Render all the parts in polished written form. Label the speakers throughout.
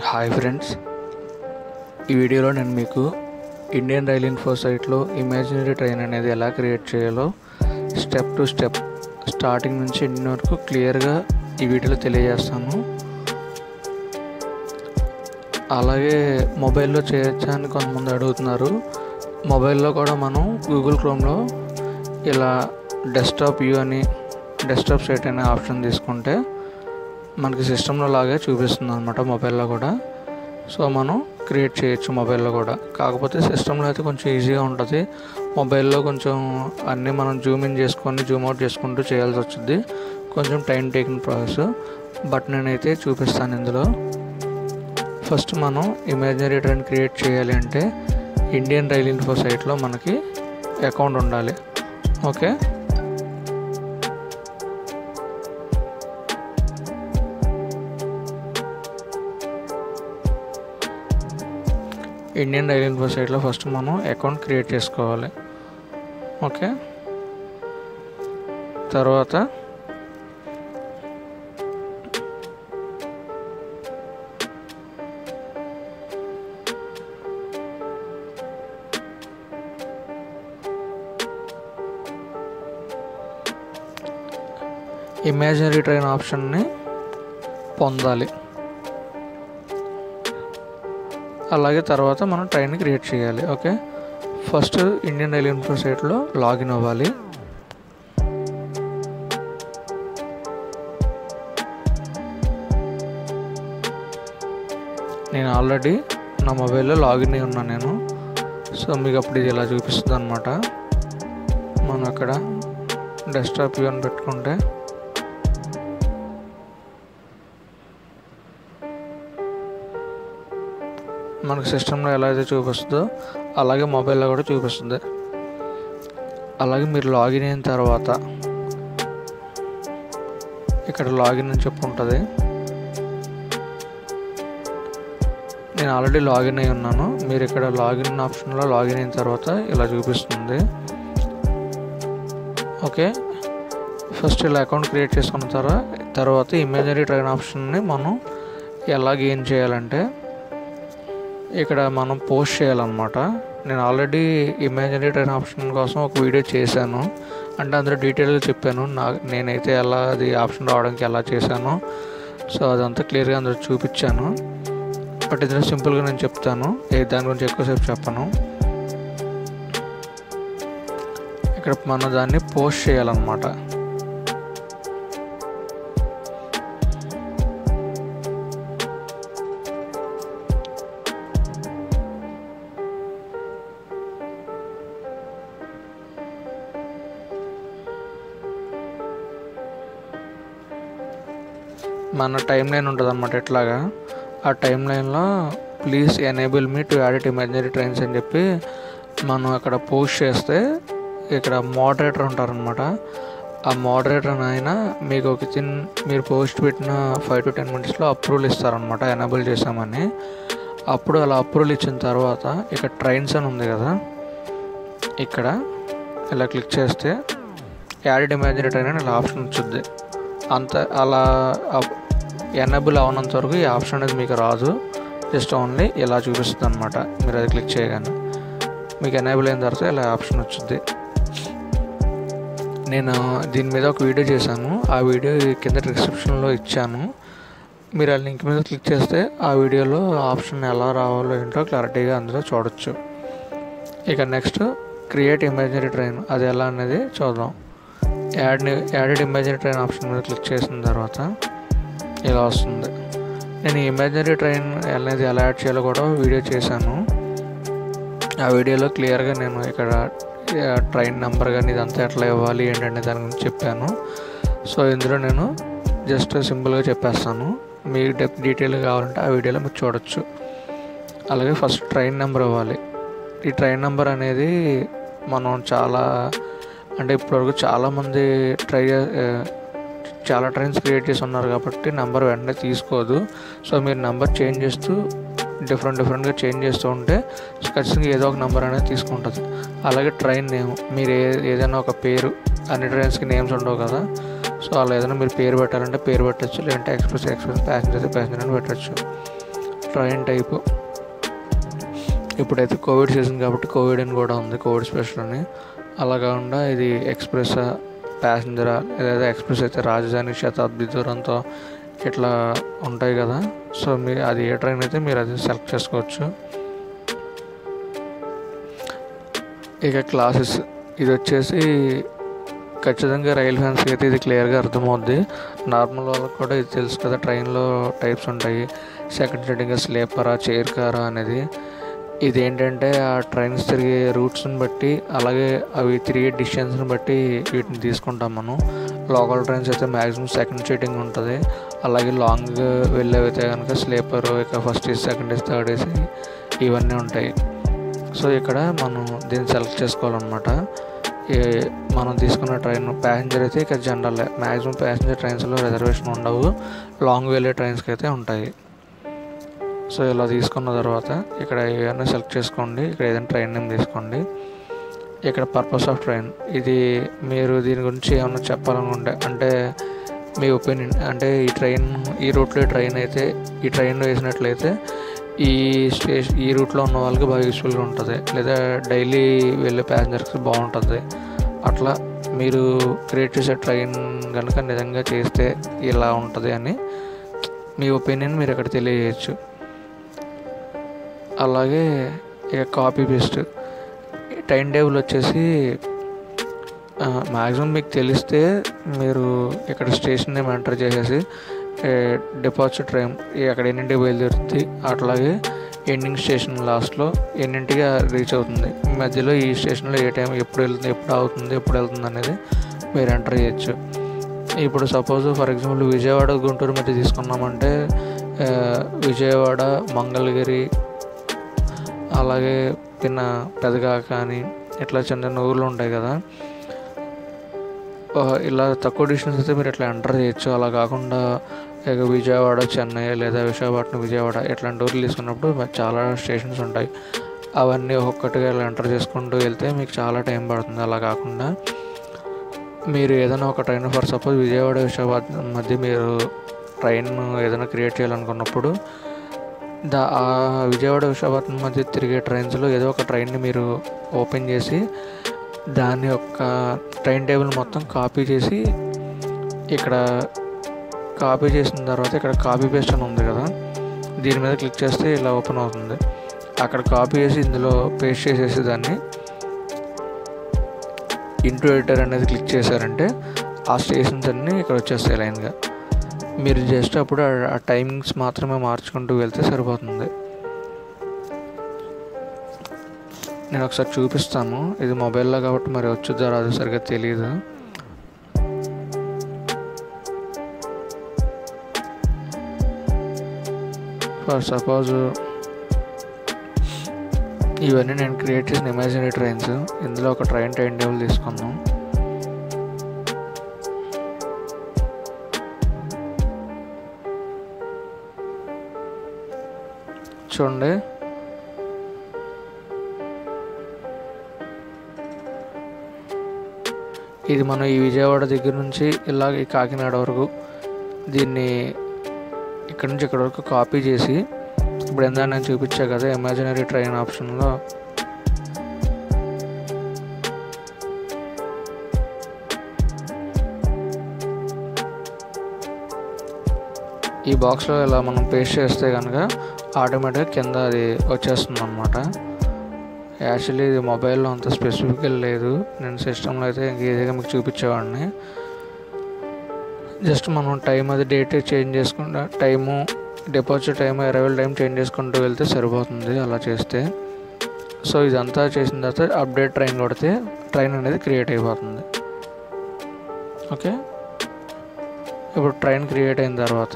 Speaker 1: Hi friends, ఈ వీడియోలో నేను మీకు ఇండియన్ రైల్ ఇన్ఫో సైట్లో ఇమాజినరీ ట్రైన్ అనేది ఎలా క్రియేట్ చేయాలో స్టెప్ టు స్టెప్ స్టార్టింగ్ నుంచి ఎండింగ్ వరకు క్లియర్గా ఈ వీడియోలో తెలియజేస్తాను. అలాగే మొబైల్లో చేయొచ్చా అని కొంతమంది అడుగుతున్నారు. మొబైల్లో కూడా మనం గూగుల్ క్రోమ్లో ఇలా డెస్క్టాప్ వ్యూ అని డెస్క్టాప్ సైట్ అనే ఆప్షన్ తీసుకుంటే మనకి సిస్టంలో లాగే చూపిస్తుంది అనమాట మొబైల్లో కూడా. సో మనం క్రియేట్ చేయొచ్చు మొబైల్లో కూడా. కాకపోతే సిస్టంలో అయితే కొంచెం ఈజీగా ఉంటుంది. మొబైల్లో కొంచెం అన్నీ మనం జూమ్ ఇన్ చేసుకొని జూమ్ అవుట్ చేసుకుంటూ చేయాల్సి వచ్చింది. కొంచెం టైం టేకింగ్ ప్రాసెస్. బట్ నేనైతే చూపిస్తాను ఇందులో. ఫస్ట్ మనం ఇమాజినరీ ట్రైన్ క్రియేట్ చేయాలి అంటే ఇండియన్ రైల్ ఇన్ఫో సైట్లో మనకి అకౌంట్ ఉండాలి. ఓకే, ఇండియన్ రైల్ ఇన్ఫో సైట్లో ఫస్ట్ మనం అకౌంట్ క్రియేట్ చేసుకోవాలి. ఓకే, తర్వాత ఇమాజినరీ ట్రైన్ ఆప్షన్ని పొందాలి. అలాగే తర్వాత మనం ట్రైన్ క్రియేట్ చేయాలి. Okay, first Indian rail info సైట్లో లాగిన్ అవ్వాలి. నేను ఆల్రెడీ నా మొబైల్లో లాగిన్ అయి ఉన్నాను నేను. సో మీకు అప్పుడు ఇది ఇలా చూపిస్తుంది అనమాట. మనం అక్కడ డెస్క్టాప్ వ్యూ అని పెట్టుకుంటే మనకు సిస్టంలో ఎలా అయితే చూపిస్తుందో అలాగే మొబైల్లో కూడా చూపిస్తుంది. అలాగే మీరు లాగిన్ అయిన తర్వాత ఇక్కడ లాగిన్ అని చెప్పి ఉంటుంది. నేను ఆల్రెడీ లాగిన్ అయి ఉన్నాను. మీరు ఇక్కడ లాగిన్ ఆప్షన్లో లాగిన్ అయిన తర్వాత ఇలా చూపిస్తుంది. ఓకే, ఫస్ట్ ఇలా అకౌంట్ క్రియేట్ చేసుకున్న తర్వాత ఇమాజినరీ ట్రైన్ ఆప్షన్ని మనం ఎలా గెయిన్ చేయాలంటే ఇక్కడ మనం పోస్ట్ చేయాలన్నమాట. నేను ఆల్రెడీ ఇమాజినరీ ట్రైన్ ఆప్షన్ కోసం ఒక వీడియో చేశాను. అంటే అందులో డీటెయిల్గా చెప్పాను నేనైతే ఎలా అది ఆప్షన్ రావడానికి ఎలా చేశాను. సో అదంతా క్లియర్గా అందులో చూపించాను. బట్ ఇందులో సింపుల్గా నేను చెప్తాను, దాని గురించి ఎక్కువసేపు చెప్పను. ఇక్కడ మనం దాన్ని పోస్ట్ చేయాలన్నమాట. మన టైం లైన్ ఉంటుంది అన్నమాట. ఇట్లాగా ఆ టైం లైన్లో please enable me to add it imaginary trains అని చెప్పి మనం అక్కడ పోస్ట్ చేస్తే ఇక్కడ మోడరేటర్ ఉంటారనమాట. ఆ మోడరేటర్ అయినా మీకు మీరు పోస్ట్ పెట్టిన 5 to 10 minutesలో అప్రూవల్ ఇస్తారనమాట, ఎనేబుల్ చేసామని. అప్పుడు అలా అప్రూవల్ ఇచ్చిన తర్వాత ఇక్కడ ట్రైన్స్ అని ఉంది కదా, ఇక్కడ ఇలా క్లిక్ చేస్తే యాడ్ ఇమాజినరీ ట్రైన్ అని ఇలా ఆప్షన్ వచ్చింది. అలా ఎనేబుల్ అవనంత వరకు ఈ ఆప్షన్ అనేది మీకు రాదు. జస్ట్ ఓన్లీ ఇలా చూపిస్తుంది అనమాట. మీరు అది క్లిక్ చేయగానే మీకు ఎనేబుల్ అయిన తర్వాత ఇలా ఆప్షన్ వచ్చింది. నేను దీని మీద ఒక వీడియో చేశాను. ఆ వీడియో కింద డిస్క్రిప్షన్లో ఇచ్చాను. మీరు ఆ లింక్ మీద క్లిక్ చేస్తే ఆ వీడియోలో ఆప్షన్ ఎలా రావాలో ఏంటో క్లారిటీగా అందులో చూడొచ్చు. ఇక నెక్స్ట్ క్రియేట్ ఇమాజినరీ ట్రైన్, అది ఎలా అనేది చూద్దాం. యాడెడ్ ఇమాజినరీ ట్రైన్ ఆప్షన్ మీద క్లిక్ చేసిన తర్వాత ఇలా వస్తుంది. నేను ఇమాజినరీ ట్రైన్ అనేది ఎలా యాడ్ చేయాలో కూడా వీడియో చేశాను. ఆ వీడియోలో క్లియర్గా నేను ఇక్కడ ట్రైన్ నెంబర్ కానీ ఇదంతా ఎట్లా ఇవ్వాలి ఏంటంటే దాని గురించి చెప్పాను. సో ఇందులో నేను జస్ట్ సింపుల్గా చెప్పేస్తాను. మీకు డీటెయిల్గా కావాలంటే ఆ వీడియోలో మీరు చూడొచ్చు. అలాగే ఫస్ట్ ట్రైన్ నెంబర్ ఇవ్వాలి. ఈ ట్రైన్ నెంబర్ అనేది మనం ఇప్పటివరకు చాలామంది చాలా ట్రైన్స్ క్రియేట్ చేసి ఉన్నారు కాబట్టి నెంబర్ వెంటనే తీసుకోదు. సో మీరు నెంబర్ చేంజ్ చేస్తూ డిఫరెంట్గా చేంజ్ చేస్తూ ఉంటే ఖచ్చితంగా ఏదో ఒక నెంబర్ అనేది తీసుకుంటుంది. అలాగే ట్రైన్ నేమ్, మీరు ఏదైనా ఒక పేరు, అన్ని ట్రైన్స్కి నేమ్స్ ఉండవు కదా. సో అలా ఏదైనా మీరు పేరు పెట్టాలంటే పేరు పెట్టచ్చు, లేదంటే ఎక్స్ప్రెస్ ప్యాసింజర్ అని పెట్టచ్చు. Train type. ఇప్పుడైతే కోవిడ్ సీజన్ కాబట్టి కోవిడ్ అని కూడా ఉంది, కోవిడ్ స్పెషల్ అని. అలా కాకుండా ఇది ఎక్స్ప్రెస్సా, ప్యాసింజరా, లేదా ఎక్స్ప్రెస్ అయితే రాజధాని, శతాబ్ది, దురంతో ఇట్లా ఉంటాయి కదా. సో మీరు అది ఏ ట్రైన్ అయితే మీరు అది సెలెక్ట్ చేసుకోవచ్చు. ఇక క్లాసెస్, ఇది వచ్చేసి ఖచ్చితంగా రైల్ ఫ్యాన్స్కి అయితే ఇది క్లియర్గా అర్థమవుద్ది. నార్మల్ వాళ్ళకి కూడా ఇది తెలుసు కదా, ట్రైన్లో టైప్స్ ఉంటాయి. సెకండ్ సిట్టింగ్, స్లీపరా, చైర్ కారా అనేది. ఇదేంటంటే ఆ ట్రైన్స్ తిరిగే రూట్స్ని బట్టి, అలాగే అవి తిరిగే డిస్టెన్స్ని బట్టి వీటిని తీసుకుంటాం మనం. లోకల్ ట్రైన్స్ అయితే మ్యాక్సిమం సెకండ్ సీటింగ్ ఉంటుంది. అలాగే లాంగ్ వెళ్ళేవైతే కనుక స్లీపరు, ఇక first AC, second AC, third AC ఇవన్నీ ఉంటాయి. సో ఇక్కడ మనం దీన్ని సెలెక్ట్ చేసుకోవాలన్నమాట. మనం తీసుకున్న ట్రైన్ ప్యాసింజర్ అయితే ఇక జనరల్, మ్యాక్సిమం ప్యాసింజర్ ట్రైన్స్లో రిజర్వేషన్ ఉండవు, లాంగ్ వెళ్ళే ట్రైన్స్కి అయితే ఉంటాయి. సో ఇలా తీసుకున్న తర్వాత ఇక్కడ ఏమైనా సెలెక్ట్ చేసుకోండి. ఇక్కడ ఏదైనా ట్రైన్ నేమ్ తీసుకోండి. ఇక్కడ పర్పస్ ఆఫ్ ట్రైన్, ఇది మీరు దీని గురించి ఏమైనా చెప్పాలనుకుంటే, అంటే మీ ఒపీనియన్, అంటే ఈ రూట్లో ట్రైన్ అయితే, ఈ ట్రైన్లో వేసినట్లయితే ఈ రూట్లో ఉన్న వాళ్ళకి బాగా యూస్ఫుల్గా ఉంటుంది, లేదా డైలీ వెళ్ళే ప్యాసింజర్స్కి బాగుంటుంది. అట్లా మీరు క్రియేట్ చేసే ట్రైన్ కనుక నిజంగా చేస్తే ఇలా ఉంటుంది అని మీ ఒపీనియన్ మీరు ఇక్కడ తెలియజేయచ్చు. అలాగే ఇక కాపీ పేస్ట్, టైం టేబుల్ వచ్చేసి మ్యాక్సిమం మీకు తెలిస్తే మీరు ఇక్కడ స్టేషన్ నేమ్ ఎంటర్ చేసేసి డిపార్చర్ టైం అక్కడ ఎన్నింటికి బయలుదేరుతుంది, అట్లాగే ఎండింగ్ స్టేషన్ లాస్ట్లో ఎన్నింటికి రీచ్ అవుతుంది, మధ్యలో ఈ స్టేషన్లో ఏ టైం ఎప్పుడు వెళ్తుంది, ఎప్పుడు అవుతుంది, ఎప్పుడు వెళ్తుంది అనేది మీరు ఎంటర్ చేయొచ్చు. ఇప్పుడు suppose for example Vijayawada Guntur మధ్య తీసుకున్నామంటే విజయవాడ, మంగళగిరి, అలాగే పెదగాక అని ఇట్లా చిన్న చిన్న ఊర్లు ఉంటాయి కదా. ఇలా తక్కువ డిస్టెన్స్ అయితే మీరు ఇట్లా ఎంటర్ చేయొచ్చు. అలా కాకుండా ఇక విజయవాడ, చెన్నై, లేదా విశాఖపట్నం, విజయవాడ ఇట్లాంటి ఊర్లు తీసుకున్నప్పుడు చాలా స్టేషన్స్ ఉంటాయి. అవన్నీ ఒక్కొక్కటిగా ఇలా ఎంటర్ చేసుకుంటూ వెళ్తే మీకు చాలా టైం పడుతుంది. అలా కాకుండా మీరు ఏదైనా ఒక train, for suppose Vijayawada, Visakhapatnam మధ్య మీరు ట్రైన్ ఏదైనా క్రియేట్ చేయాలనుకున్నప్పుడు ఆ విజయవాడ, విశాఖపట్నం మధ్య తిరిగే ట్రైన్స్లో ఏదో ఒక ట్రైన్ని మీరు ఓపెన్ చేసి దాని యొక్క ట్రైన్ టేబుల్ మొత్తం కాపీ చేసి, ఇక్కడ కాపీ చేసిన తర్వాత ఇక్కడ కాపీ పేస్ట్ అని ఉంది కదా, దీని మీద క్లిక్ చేస్తే ఇలా ఓపెన్ అవుతుంది. అక్కడ కాపీ చేసి ఇందులో పేస్ట్ చేసేసి దాన్ని ఇంటూ ఎడిటర్ అనేది క్లిక్ చేశారంటే ఆ స్టేషన్స్ అన్నీ ఇక్కడ వచ్చేస్తాయి లైన్గా. మీరు జస్ట్ అప్పుడు ఆ టైమింగ్స్ మాత్రమే మార్చుకుంటూ వెళ్తే సరిపోతుంది. నేను ఒకసారి చూపిస్తాను, ఇది మొబైల్లో కాబట్టి మరి వచ్చుద్దా రాదు సరిగ్గా తెలియదు. ఫర్ సపోజ్ ఇవన్నీ నేను క్రియేట్ చేసిన ఇమాజినరీ ట్రైన్స్. ఇందులో ఒక ట్రైన్ టైం టేబుల్ తీసుకున్నాం. చూడండి, ఇది మనం ఈ విజయవాడ దగ్గర నుంచి ఇలా ఈ కాకినాడ వరకు దీన్ని ఇక్కడ నుంచి ఇక్కడ వరకు కాపీ చేసి, ఇప్పుడు ఎంత నేను చూపించా కదా ఇమాజినరీ ట్రైన్ ఆప్షన్లో, ఈ బాక్స్లో ఇలా మనం పేస్ట్ చేస్తే కనుక ఆటోమేటిక్గా కింద అది వచ్చేస్తుంది అన్నమాట. యాక్చువల్లీ ఇది మొబైల్లో అంత స్పెసిఫిక్గా లేదు, నేను సిస్టంలో అయితే ఈజీగా మీకు చూపించేవాడిని. జస్ట్ మనం టైం అది డేట్ చేంజ్ చేసుకుంటా, time, departure time, arrival time change చేసుకుంటూ వెళ్తే సరిపోతుంది అలా చేస్తే. సో ఇదంతా చేసిన తర్వాత అప్డేట్ ట్రైన్ కొడితే ట్రైన్ అనేది క్రియేట్ అయిపోతుంది. ఓకే, ఇప్పుడు ట్రైన్ క్రియేట్ అయిన తర్వాత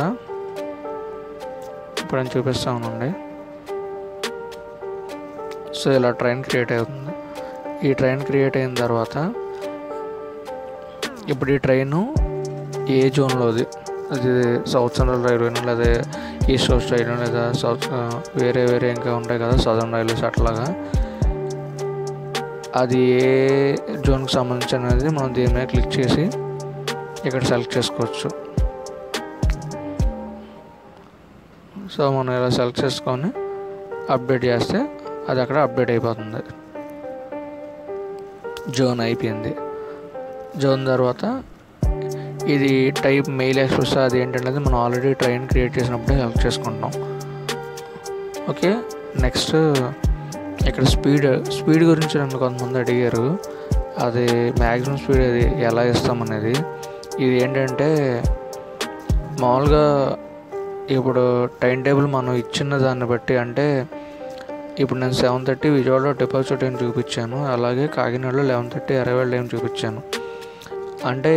Speaker 1: ఇప్పుడు నేను చూపిస్తా ఉండండి. సో ఇలా ట్రైన్ క్రియేట్ అవుతుంది. ఈ ట్రైన్ క్రియేట్ అయిన తర్వాత ఇప్పుడు ఈ ట్రైను ఏ జోన్లోది, అది సౌత్ సెంట్రల్ రైల్వేనా, లేదా ఈస్ట్ కోస్ట్ రైల్వే, లేదా సౌత్ వేరే ఇంకా ఉంటాయి కదా సదర్న్ రైల్వేస్, అట్లాగా అది ఏ జోన్కి సంబంధించి అనేది మనం దీని మీద క్లిక్ చేసి ఇక్కడ సెలెక్ట్ చేసుకోవచ్చు. సో మనం ఇలా సెలెక్ట్ చేసుకొని అప్డేట్ చేస్తే అది అక్కడ అప్డేట్ అయిపోతుంది. జోన్ అయిపోయింది. జోన్ తర్వాత ఇది టైప్ మెయిల్ ఎక్స్ప్రెస్ అది ఏంటంటే మనం ఆల్రెడీ ట్రైన్ క్రియేట్ చేసినప్పుడే సెలెక్ట్ చేసుకుంటాం. ఓకే, నెక్స్ట్ ఇక్కడ స్పీడ్ గురించి నన్ను కొంతమంది అడిగారు. అది మ్యాక్సిమం స్పీడ్ అది ఎలా ఇస్తామనేది. ఇది ఏంటంటే మామూలుగా ఇప్పుడు టైం టేబుల్ మనం ఇచ్చిన దాన్ని బట్టి, అంటే ఇప్పుడు నేను 7:30 విజయవాడలో డిపాజిట్ టైం చూపించాను, అలాగే కాకినాడలో 11:30 అరైవల్ టైం చూపించాను. అంటే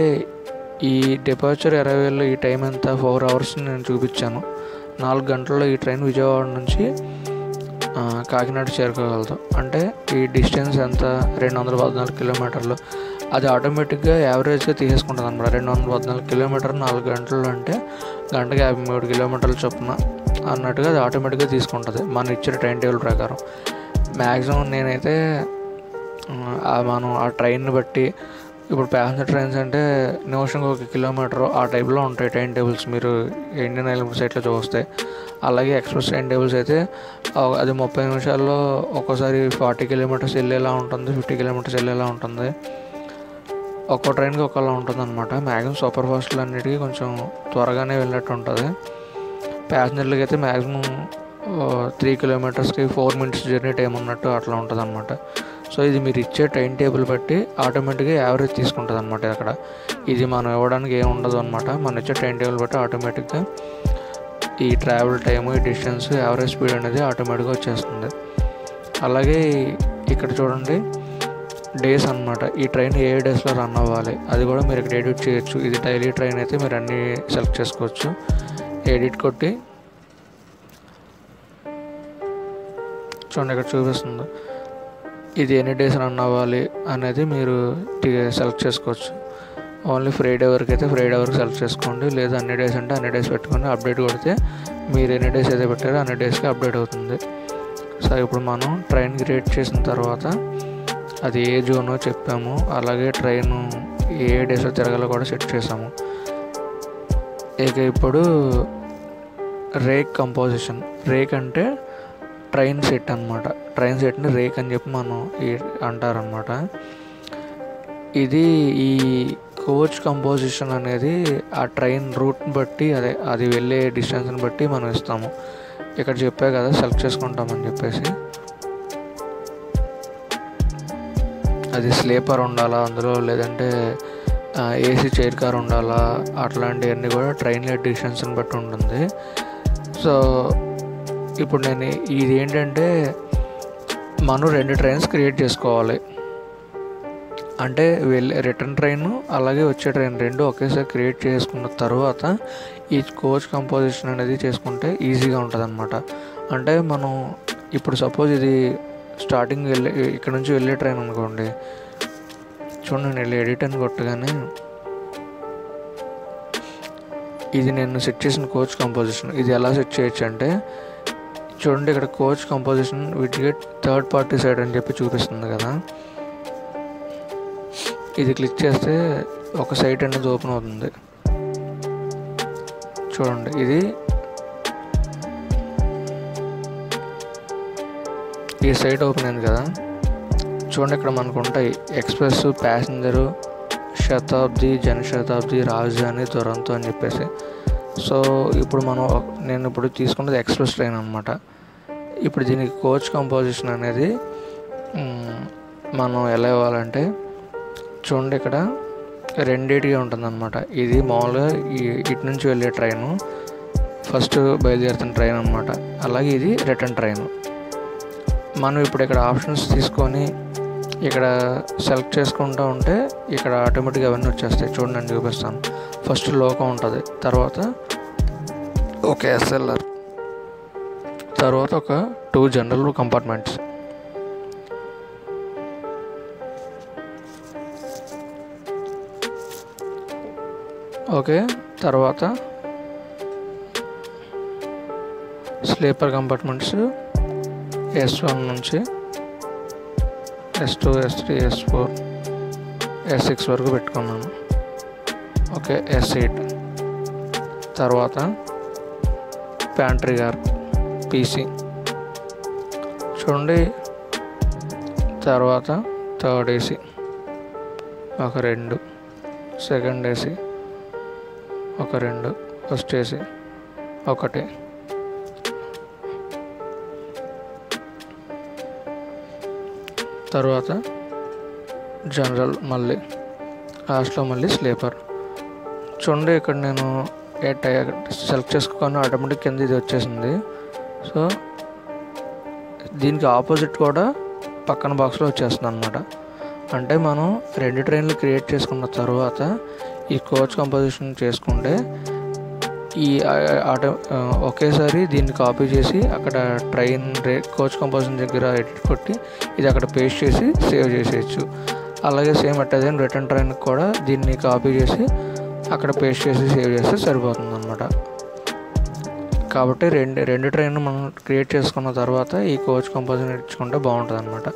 Speaker 1: ఈ డిపాజిటర్ అరైవల్లో ఈ టైం ఎంత 4 అవర్స్ నేను చూపించాను. 4 గంటల్లో ఈ ట్రైన్ విజయవాడ నుంచి కాకినాడ చేరుకోగలదు. అంటే ఈ డిస్టెన్స్ ఎంత 214 కిలోమీటర్లు. అది ఆటోమేటిక్గా యావరేజ్గా తీసేసుకుంటుంది అన్నమాట. 214 కిలోమీటర్లు 4 గంటలు అంటే గంటకి 53 కిలోమీటర్ల చొప్పున అన్నట్టుగా అది ఆటోమేటిక్గా తీసుకుంటుంది మనం ఇచ్చిన టైం టేబుల్ ప్రకారం. మ్యాక్సిమం నేనైతే మనం ఆ ట్రైన్ని బట్టి, ఇప్పుడు ప్యాసింజర్ ట్రైన్స్ అంటే నిమిషంకి 1 కిలోమీటర్ ఆ టైప్లో ఉంటాయి టైం టేబుల్స్, మీరు ఇండియన్ రైల్వే వెబ్సైట్లో చూస్తే. అలాగే ఎక్స్ప్రెస్ టైం టేబుల్స్ అయితే అది 30 నిమిషాల్లో ఒక్కోసారి 40 కిలోమీటర్స్ వెళ్ళేలా ఉంటుంది, 50 కిలోమీటర్స్ వెళ్ళేలా ఉంటుంది. ఒక్కో ట్రైన్కి ఒకలా ఉంటుంది అనమాట. మ్యాక్సిమం సూపర్ ఫాస్ట్లు అన్నిటికీ కొంచెం త్వరగానే వెళ్ళినట్టు ఉంటుంది. ప్యాసింజర్లకి అయితే మ్యాక్సిమం 3 కిలోమీటర్స్కి 4 మినిట్స్ జర్నీ టైం ఉన్నట్టు అట్లా ఉంటుంది అనమాట. సో ఇది మీరు ఇచ్చే టైం టేబుల్ బట్టి ఆటోమేటిక్గా యావరేజ్ తీసుకుంటుంది అనమాట. అక్కడ ఇది మనం ఇవ్వడానికి ఏమి ఉండదు అనమాట. మనం ఇచ్చే టైం టేబుల్ బట్టి ఆటోమేటిక్గా ఈ ట్రావెల్ టైము, ఈ డిస్టెన్స్, యావరేజ్ స్పీడ్ అనేది ఆటోమేటిక్గా వచ్చేస్తుంది. అలాగే ఇక్కడ చూడండి డేస్ అనమాట. ఈ ట్రైన్ ఏ డేస్లో రన్ అవ్వాలి అది కూడా మీరు ఇక్కడ ఎడిట్ చేయొచ్చు. ఇది డైలీ ట్రైన్ అయితే మీరు అన్నీ సెలెక్ట్ చేసుకోవచ్చు. ఎడిట్ కొట్టి చూడండి ఇక్కడ చూపిస్తుంది ఇది ఎన్ని డేస్ రన్ అవ్వాలి అనేది మీరు సెలెక్ట్ చేసుకోవచ్చు. ఓన్లీ ఫ్రైడే వరకు అయితే ఫ్రైడే వరకు సెలెక్ట్ చేసుకోండి, లేదా అన్ని డేస్ అంటే అన్ని డేస్ పెట్టుకొని అప్డేట్ కొడితే మీరు ఎన్ని డేస్ అయితే పెట్టారో అన్ని డేస్కి అప్డేట్ అవుతుంది. సో ఇప్పుడు మనం ట్రైన్ క్రియేట్ చేసిన తర్వాత అది ఏ జోనో చెప్పాము, అలాగే ట్రైన్ ఏ డేస్లో తిరగాలో కూడా సెట్ చేసాము. ఇక ఇప్పుడు రేక్ కంపోజిషన్. రేక్ అంటే ట్రైన్ సెట్ అనమాట. ట్రైన్ సెట్ని రేక్ అని చెప్పి మనం అంటారనమాట. ఇది ఈ కోచ్ కంపోజిషన్ అనేది ఆ ట్రైన్ రూట్ని బట్టి, అది వెళ్ళే డిస్టెన్స్ని బట్టి మనం ఇస్తాము. ఇక్కడ చెప్పే కదా సెలెక్ట్ చేసుకుంటామని చెప్పేసి. అది స్లీపర్ ఉండాలా అందులో, లేదంటే ఏసీ చైర్ కార్ ఉండాలా, అట్లాంటివన్నీ కూడా ట్రైన్ డిస్టెన్స్ని బట్టి ఉంటుంది. సో ఇప్పుడు నేను ఇది ఏంటంటే మనం 2 ట్రైన్స్ క్రియేట్ చేసుకోవాలి. అంటే రిటర్న్ ట్రైన్ అలాగే వచ్చే ట్రైన్ 2 ఒకేసారి క్రియేట్ చేసుకున్న తర్వాత ఈ కోచ్ కంపోజిషన్ అనేది చేసుకుంటే ఈజీగా ఉంటుంది అనమాట. అంటే మనం ఇప్పుడు సపోజ్ ఇది స్టార్టింగ్ ఇక్కడ నుంచి వెళ్ళే ట్రైన్ అనుకోండి. చూడండి వెళ్ళి ఎడిట్ అని కొట్టగానే ఇది నేను సెట్ చేసిన కోచ్ కంపోజిషన్. ఇది ఎలా సెట్ చేయొచ్చు అంటే చూడండి ఇక్కడ coach composition with get third party side అని చెప్పి చూపిస్తుంది కదా. ఇది క్లిక్ చేస్తే ఒక సైట్ అనేది ఓపెన్ అవుతుంది. చూడండి ఇది ఈ సైట్ ఓపెన్ అయింది కదా. చూడండి ఇక్కడ మనకు ఉంటాయి ఎక్స్ప్రెస్, ప్యాసింజరు, శతాబ్ది, జనశతాబ్ది, రాజధాని, దురంతో అని చెప్పేసి. సో ఇప్పుడు నేను ఇప్పుడు తీసుకున్నది ఎక్స్ప్రెస్ ట్రైన్ అనమాట. ఇప్పుడు దీనికి కోచ్ కంపోజిషన్ అనేది మనం ఎలా ఇవ్వాలంటే చూడండి ఇక్కడ రెండింటిగా ఉంటుందన్నమాట. ఇది మామూలుగా ఇటు నుంచి వెళ్ళే ట్రైను, ఫస్ట్ బయలుదేరుతున్న ట్రైన్ అనమాట. అలాగే ఇది రిటర్న్ ట్రైన్. మనం ఇప్పుడు ఇక్కడ ఆప్షన్స్ తీసుకొని ఇక్కడ సెలెక్ట్ చేసుకుంటూ ఉంటే ఇక్కడ ఆటోమేటిక్గా అవన్నీ వచ్చేస్తాయి. చూడండి నేను చూపిస్తాను. ఫస్ట్ లోకో ఉంటుంది, తర్వాత ఒక ఎస్ఎల్ఆర్, తర్వాత ఒక 2 జనరల్ కంపార్ట్మెంట్స్. ఓకే, తర్వాత స్లీపర్ కంపార్ట్మెంట్స్ S1 నుంచి S2, S3, S4, S6 వరకు పెట్టుకున్నాను. ఓకే, S8 తర్వాత ప్యాంట్రీ కార్ పీసీ చూడండి. తర్వాత థర్డ్ ఏసీ ఒక 2, సెకండ్ ఏసీ ఒక 2, ఫస్ట్ ఏసీ 1, తర్వాత జనరల్, మళ్ళీ లాస్ట్లో మళ్ళీ స్లీపర్. చూడండి ఇక్కడ నేను సెలెక్ట్ చేసుకోగానే ఆటోమేటిక్ కింద ఇది వచ్చేసింది. సో దీనికి ఆపోజిట్ కూడా పక్కన బాక్స్లో వచ్చేస్తుంది అనమాట. అంటే మనం 2 ట్రైన్లు క్రియేట్ చేసుకున్న తర్వాత ఈ కోచ్ కంపోజిషన్ చేసుకుంటే ఈ ఒకేసారి దీన్ని కాపీ చేసి అక్కడ ట్రైన్ కోచ్ కంపోజిషన్ దగ్గర ఎడిట్ కొట్టి ఇది అక్కడ పేస్ట్ చేసి సేవ్ చేసేయచ్చు. అలాగే సేమ్ అట్టేదేం రిటర్న్ ట్రైన్కి కూడా దీన్ని కాపీ చేసి అక్కడ పేస్ట్ చేసి సేవ్ చేస్తే సరిపోతుంది అనమాట. కాబట్టి రెండు ట్రైన్ మనం క్రియేట్ చేసుకున్న తర్వాత ఈ కోచ్ కంపోజిషన్ ఇచ్చుకుంటే బాగుంటుంది అనమాట.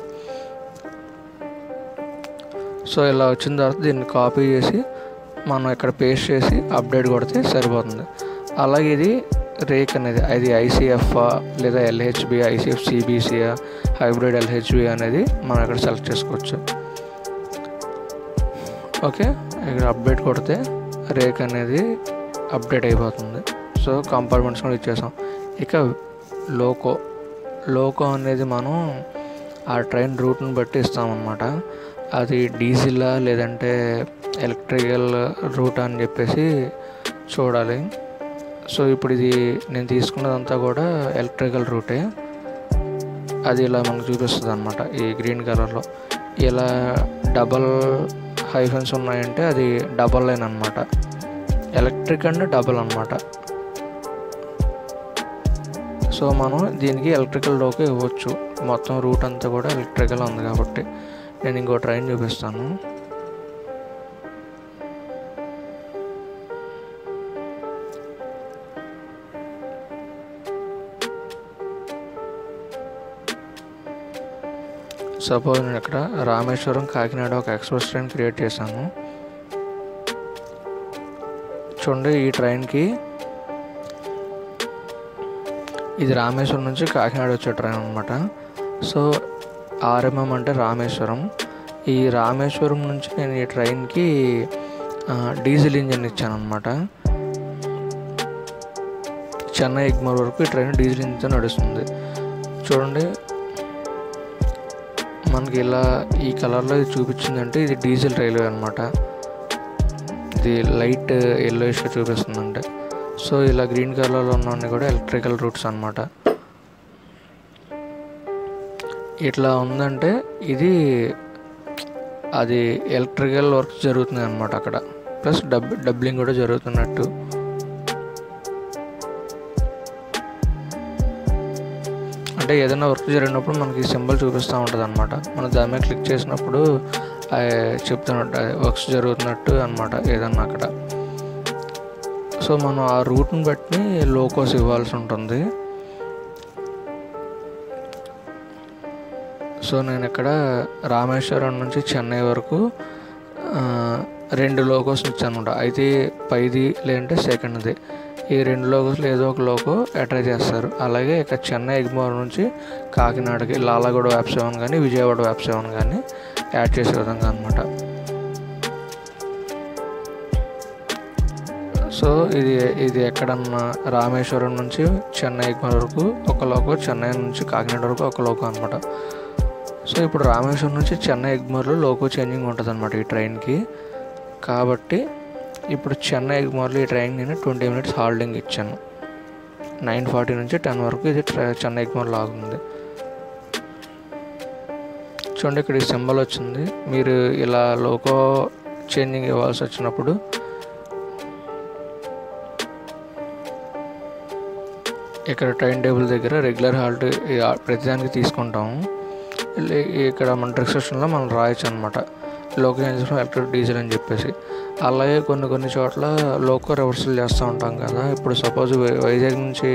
Speaker 1: సో ఇలా వచ్చిన తర్వాత దీన్ని కాపీ చేసి మనం ఇక్కడ పేస్ట్ చేసి అప్డేట్ కొడితే సరిపోతుంది. అలాగే ఇది రేక్ అనేది అది ఐసీఎఫ్ లేదా LHB, ICF CBC, hybrid LHB అనేది మనం ఇక్కడ సెలెక్ట్ చేసుకోవచ్చు. ఓకే, ఇక్కడ అప్డేట్ కొడితే రేక్ అనేది అప్డేట్ అయిపోతుంది. సో కంపార్ట్మెంట్స్ కూడా ఇచ్చేసాం. ఇక లోకో అనేది మనం ఆ ట్రైన్ రూట్ని బట్టి ఇస్తామన్నమాట. అది డీజిలా లేదంటే ఎలక్ట్రికల్ రూట్ అని చెప్పేసి చూడాలి. సో ఇప్పుడు ఇది నేను తీసుకున్నదంతా కూడా ఎలక్ట్రికల్ రూటే. అది ఇలా మనకు చూపిస్తుంది అనమాట ఈ గ్రీన్ కలర్లో. ఇలా డబల్ హైఫన్స్ ఉన్నాయంటే అది డబల్ లైన్ అనమాట. ఎలక్ట్రిక్ అండ్ డబల్ అనమాట. సో మనం దీనికి ఎలక్ట్రికల్ లోకి ఇవ్వచ్చు. మొత్తం రూట్ అంతా కూడా ఎలక్ట్రికల్ ఉంది కాబట్టి. నేను ఇంకో ట్రైన్ చూపిస్తాను. సపోజ్ నేను ఇక్కడ రామేశ్వరం కాకినాడ ఒక ఎక్స్ప్రెస్ ట్రైన్ క్రియేట్ చేశాను. చూడండి ఈ ట్రైన్కి ఇది రామేశ్వరం నుంచి కాకినాడ వచ్చే ట్రైన్ అనమాట. సో ఆర్ఎంఎం అంటే రామేశ్వరం. ఈ రామేశ్వరం నుంచి నేను ఈ ట్రైన్కి డీజిల్ ఇంజన్ ఇచ్చాను అనమాట. చెన్నై ఎగ్మోర్ వరకు ఈ ట్రైన్ డీజిల్ ఇంజన్ నడుస్తుంది. చూడండి మనకి ఇలా ఈ కలర్లో ఇది చూపించిందంటే ఇది డీజిల్ రైల్వే అనమాట. ఇది లైట్ ఎల్లోయిష్గా చూపిస్తుందంటే. సో ఇలా గ్రీన్ కలర్లో ఉన్నవన్నీ కూడా ఎలక్ట్రికల్ రూట్స్ అనమాట. ఇట్లా ఉందంటే ఇది అది ఎలక్ట్రికల్ వర్క్ జరుగుతుంది అనమాట అక్కడ. ప్లస్ డబ్లింగ్ కూడా జరుగుతున్నట్టు. అంటే ఏదైనా వర్క్ జరిగినప్పుడు మనకి సింబల్ చూపిస్తూ ఉంటుంది అనమాట. మనం దాని మీద క్లిక్ చేసినప్పుడు చెప్తున్నట్టు వర్క్స్ జరుగుతున్నట్టు అనమాట ఏదన్నా అక్కడ. సో మనం ఆ రూట్ని బట్టి లోకోస్ ఇవ్వాల్సి ఉంటుంది. సో నేను ఇక్కడ రామేశ్వరం నుంచి చెన్నై వరకు 2 లోకోస్ ఇచ్చాను అనమాట. అయితే పైది లేదంటే సెకండ్ది. ఈ 2 లోకోస్లో ఏదో ఒక లోకో అటాచ్ చేస్తారు. అలాగే ఇక్కడ చెన్నై ఎగ్మోర్ నుంచి కాకినాడకి లాలాగూడ వ్యాప్ 7 కానీ విజయవాడ వ్యాప్ 7 కానీ యాడ్ చేసే విధంగా అనమాట. సో ఇది ఎక్కడన్నా రామేశ్వరం నుంచి చెన్నై ఎగ్మోర్ వరకు ఒక లోకో, చెన్నై నుంచి కాకినాడ వరకు ఒక లోకో అనమాట. సో ఇప్పుడు రామేశ్వరం నుంచి చెన్నై ఎగ్మోర్లో లోకో చేంజింగ్ ఉంటుంది అనమాట ఈ ట్రైన్కి. కాబట్టి ఇప్పుడు చెన్నై ఎగ్మోర్లో ఈ ట్రైన్ నేను 20 minutes హాల్డింగ్ ఇచ్చాను. 9:40 నుంచి 10 వరకు ఇది చెన్నై ఎగ్మోర్ లాగుంది. చూడండి ఇక్కడ ఈ సింబల్ వచ్చింది. మీరు ఇలా లోకో చేంజింగ్ ఇవ్వాల్సి వచ్చినప్పుడు ఇక్కడ టైం టేబుల్ దగ్గర రెగ్యులర్ హాల్ట్ ప్రతిదానికి తీసుకుంటాము. ఇక్కడ మన డిస్క్రిప్షన్లో మనం రాయొచ్చు అనమాట లోకో చేంజెస్ ఎలక్ట్రిక్ డీజిల్ అని చెప్పేసి. అలాగే కొన్ని చోట్ల లోకో రివర్సల్ చేస్తూ ఉంటాం కదా. ఇప్పుడు సపోజ్ వైజాగ్ నుంచి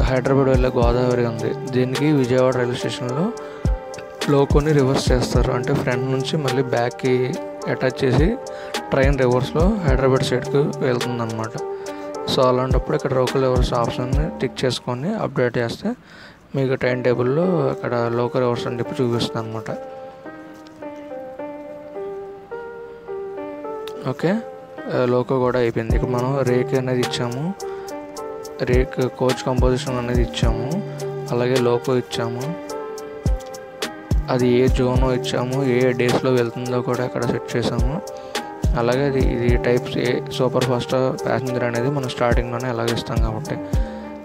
Speaker 1: హైదరాబాద్ వెళ్ళే గోదావరి ఉంది. దీనికి విజయవాడ రైల్వే స్టేషన్లో లోకోని రివర్స్ చేస్తారు. అంటే ఫ్రంట్ నుంచి మళ్ళీ బ్యాక్కి అటాచ్ చేసి ట్రైన్ రివర్స్లో హైదరాబాద్ సైడ్కి వెళ్తుంది అనమాట. సో అలాంటప్పుడు ఇక్కడ లోకల్ అవర్స్ ఆప్షన్ని టిక్ చేసుకొని అప్డేట్ చేస్తే మీకు టైం టేబుల్లో ఇక్కడ లోకల్ అవర్స్ అని చెప్పి చూపిస్తుంది అనమాట. ఓకే, లోకో కూడా అయిపోయింది. ఇక్కడ మనం రేక్ అనేది ఇచ్చాము, రేక్ కోచ్ కంపోజిషన్ అనేది ఇచ్చాము, అలాగే లోకో ఇచ్చాము, అది ఏ జోనో ఇచ్చాము, ఏ డేస్లో వెళ్తుందో కూడా ఇక్కడ సెట్ చేసాము. అలాగే ఇది టైప్స్ ఏ సూపర్ ఫాస్ట్ ప్యాసింజర్ అనేది మనం స్టార్టింగ్లోనే అలాగే ఇస్తాం కాబట్టి.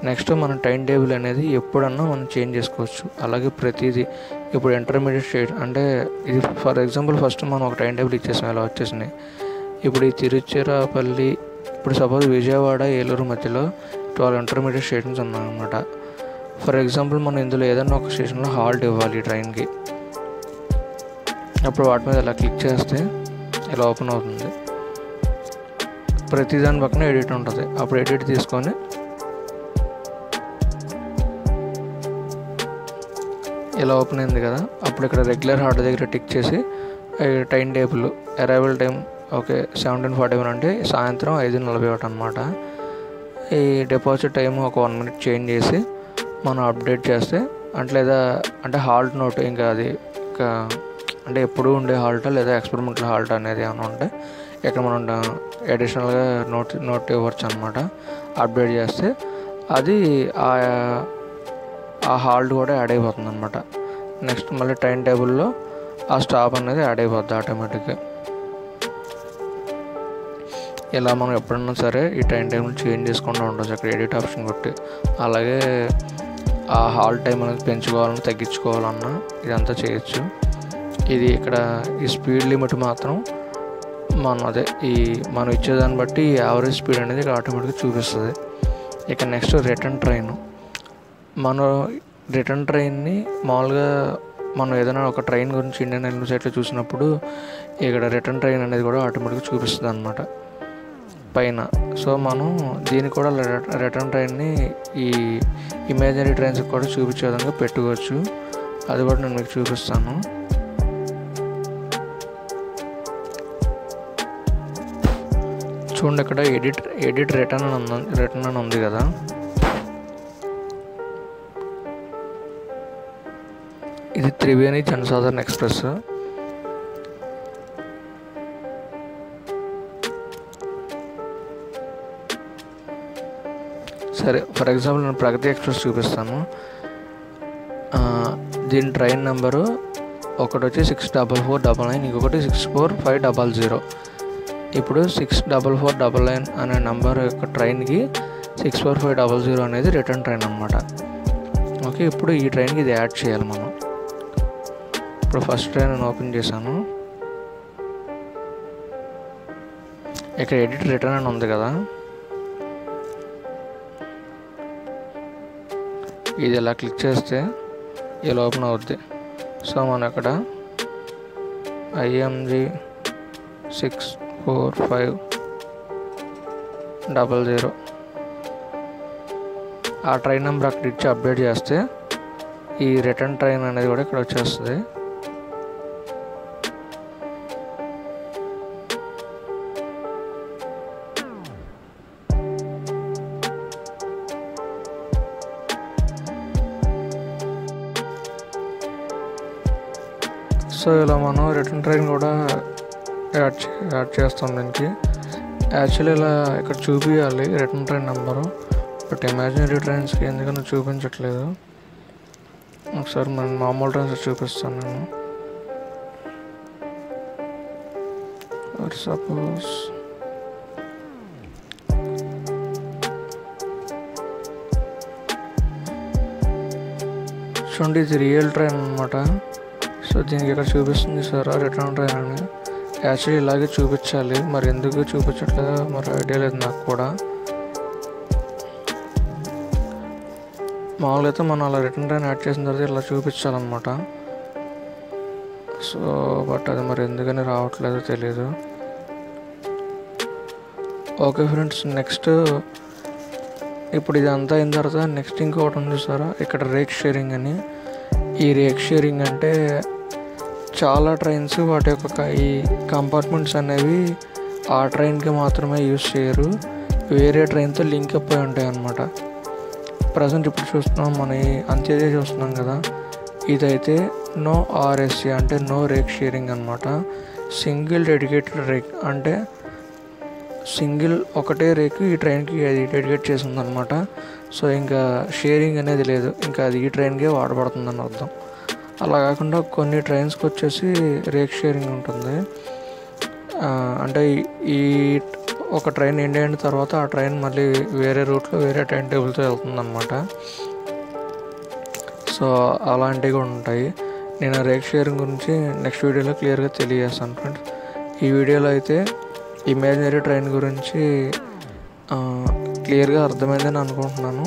Speaker 1: నెక్స్ట్ మన టైం టేబుల్ అనేది ఎప్పుడన్నా మనం చేంజ్ చేసుకోవచ్చు. అలాగే ప్రతిదీ ఇప్పుడు ఇంటర్మీడియట్ స్టేట్ అంటే ఇది ఫర్ ఎగ్జాంపుల్ ఫస్ట్ మనం ఒక టైం టేబుల్ ఇచ్చేసాం, ఇలా వచ్చేసినాయి. ఇప్పుడు ఈ తిరుచిరాపల్లి, ఇప్పుడు సపోజ్ విజయవాడ ఏలూరు మధ్యలో 12 ఇంటర్మీడియట్ స్టేషన్స్ ఉన్నాయన్నమాట. ఫర్ ఎగ్జాంపుల్ మనం ఇందులో ఏదైనా ఒక స్టేషన్లో హాల్ట్ ఇవ్వాలి ట్రైన్కి. అప్పుడు వాటి మీద ఇలా క్లిక్ చేస్తే ఇలా ఓపెన్ అవుతుంది. ప్రతి దాని పక్కన ఎడిట్ ఉంటుంది. అప్పుడు ఎడిట్ తీసుకొని ఇలా ఓపెన్ అయింది కదా, అప్పుడు ఇక్కడ రెగ్యులర్ హార్ట్ దగ్గర టిక్ చేసి time table arrival time okay 17:41 అంటే సాయంత్రం 5:41 అనమాట. ఈ డిపాజిట్ టైం ఒక 1 minute చేంజ్ చేసి మనం అప్డేట్ చేస్తే అంటే హాల్ట్ నోట్ ఇంకా అది ఇంకా అంటే ఎప్పుడూ ఉండే హాల్ట్ లేదా ఎక్స్పెరిమెంటల్ హాల్ట్ అనేది ఏమైనా ఉంటే ఇక్కడ మనం అడిషనల్గా నోట్ ఇవ్వచ్చు అనమాట. అప్డేట్ చేస్తే అది ఆ హాల్ట్ కూడా యాడ్ అయిపోతుంది అనమాట. నెక్స్ట్ మళ్ళీ టైం టేబుల్లో ఆ స్టాప్ అనేది యాడ్ అయిపోద్ది ఆటోమేటిక్గా. ఇలా మనం ఎప్పుడన్నా సరే ఈ టైం టేబుల్ చేంజ్ చేసుకుంటూ ఉండొచ్చు అక్కడ ఎడిట్ ఆప్షన్ కొట్టి. అలాగే ఆ హాల్ట్ టైం అనేది పెంచుకోవాలన్నా తగ్గించుకోవాలన్నా ఇదంతా చేయొచ్చు. ఇది ఇక్కడ ఈ స్పీడ్ లిమిట్ మాత్రం మనం ఇచ్చేదాన్ని బట్టి ఈ యావరేజ్ స్పీడ్ అనేది ఇక్కడ ఆటోమేటిక్గా చూపిస్తుంది. ఇక నెక్స్ట్ రిటర్న్ ట్రైన్. మనం రిటర్న్ ట్రైన్ని మామూలుగా మనం ఏదైనా ఒక ట్రైన్ గురించి ఇండియన్ రైల్వే సైట్లో చూసినప్పుడు ఇక్కడ రిటర్న్ ట్రైన్ అనేది కూడా ఆటోమేటిక్గా చూపిస్తుంది అనమాట పైన. సో మనం దీన్ని కూడా రిటర్న్ ట్రైన్ని ఈ ఇమాజినరీ ట్రైన్స్కి కూడా చూపించే విధంగా పెట్టుకోవచ్చు. అది కూడా నేను మీకు చూపిస్తాను. చూడండి, ఇక్కడ ఎడిట్ రిటర్న్ అని ఉంది కదా, ఇది త్రివేణి జనసాధారణ ఎక్స్ప్రెస్. సరే, ఫర్ ఎగ్జాంపుల్ నేను ప్రగతి ఎక్స్ప్రెస్ చూపిస్తాను. దీని ట్రైన్ నెంబరు ఒకటి వచ్చి 64499, ఇంకొకటి 64500. ఇప్పుడు 64499 అనే నెంబర్ యొక్క ట్రైన్కి 64500 అనేది రిటర్న్ ట్రైన్ అనమాట. ఓకే, ఇప్పుడు ఈ ట్రైన్కి ఇది యాడ్ చేయాలి మనం. ఇప్పుడు ఫస్ట్ ట్రైన్ నేను ఓపెన్ చేశాను. ఇక్కడ ఎడిట్ రిటర్న్ అని ఉంది కదా, ఇది ఇలా క్లిక్ చేస్తే ఇలా ఓపెన్ అవుద్ది. సో మనం అక్కడ IMG 64500 ఆ ట్రైన్ నెంబర్ అక్కడ ఇచ్చి అప్డేట్ చేస్తే ఈ రిటర్న్ ట్రైన్ అనేది కూడా ఇక్కడ వచ్చేస్తుంది. సో ఇలా మనం రిటర్న్ ట్రైన్ కూడా యాడ్ చేస్తాం దీనికి. యాక్చువల్లీ ఇలా ఇక్కడ చూపించాలి return train number, but imaginary ట్రైన్స్కి ఎందుకన్నా చూపించట్లేదు. ఒకసారి మనం మామూలు ట్రైన్స్ చూపిస్తాను నేను. సపోజ్ చూడండి, ఇది రియల్ ట్రైన్ అనమాట. సో దీనికి ఇక్కడ చూపిస్తుంది సార్ రిటర్న్ ట్రైన్ అని. యాక్చువల్లీ ఇలాగే చూపించాలి, మరి ఎందుకు చూపించట్లేదో మరి ఐడియా లేదు నాకు కూడా. మామూలుగా అయితే మనం అలా రిటర్న్ ట్రైన్ యాడ్ చేసిన తర్వాత ఇలా చూపించాలన్నమాట. సో బట్ అది మరి ఎందుకని రావట్లేదో తెలీదు. ఓకే ఫ్రెండ్స్, నెక్స్ట్ ఇప్పుడు ఇదంతా అయిన తర్వాత నెక్స్ట్ ఇంకొకటి ఉంది సార్ ఇక్కడ రేక్ షేరింగ్ అని. ఈ రేక్ షేరింగ్ అంటే చాలా ట్రైన్స్ వాటి యొక్క ఈ కంపార్ట్మెంట్స్ అనేవి ఆ ట్రైన్కి మాత్రమే యూజ్ చేయరు. వేరే ట్రైన్తో లింక్ అప్ అయి ఉంటాయి అన్నమాట. ప్రజెంట్ ఇప్పుడు చూస్తున్నాం మన అంత్యోదయ చూస్తున్నాం కదా, ఇదైతే నో ఆర్ఎస్సి అంటే నో రేక్ షేరింగ్ అనమాట. సింగిల్ డెడికేటెడ్ రేక్ అంటే సింగిల్ ఒకటే రేకు ఈ ట్రైన్కి అది డెడికేట్ చేసి ఉందన్నమాట. సో ఇంకా షేరింగ్ అనేది లేదు, ఇంకా అది ఈ ట్రైన్కే వాడబడుతుందని అర్థం. అలా కాకుండా కొన్ని ట్రైన్స్కి వచ్చేసి రేక్ షేరింగ్ ఉంటుంది. అంటే ఈ ఒక ట్రైన్ ఎండ్ అయిన తర్వాత ఆ ట్రైన్ మళ్ళీ వేరే రూట్లో వేరే టైం టేబుల్తో వెళ్తుందన్నమాట. సో అలాంటివి కూడా ఉంటాయి. నేను రేక్ షేరింగ్ గురించి నెక్స్ట్ వీడియోలో క్లియర్గా తెలియజేస్తాను ఫ్రెండ్స్. ఈ వీడియోలో అయితే ఇమాజినరీ ట్రైన్ గురించి క్లియర్గా అర్థమైందని అనుకుంటున్నాను.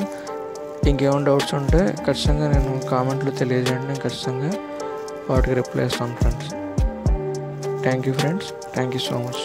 Speaker 1: ఇంకేమైనా డౌట్స్ ఉంటే ఖచ్చితంగా నేను కామెంట్లో తెలియజేయండి, నేను ఖచ్చితంగా వాటికి రిప్లై ఇస్తాను friends. Thank you friends, thank you so much.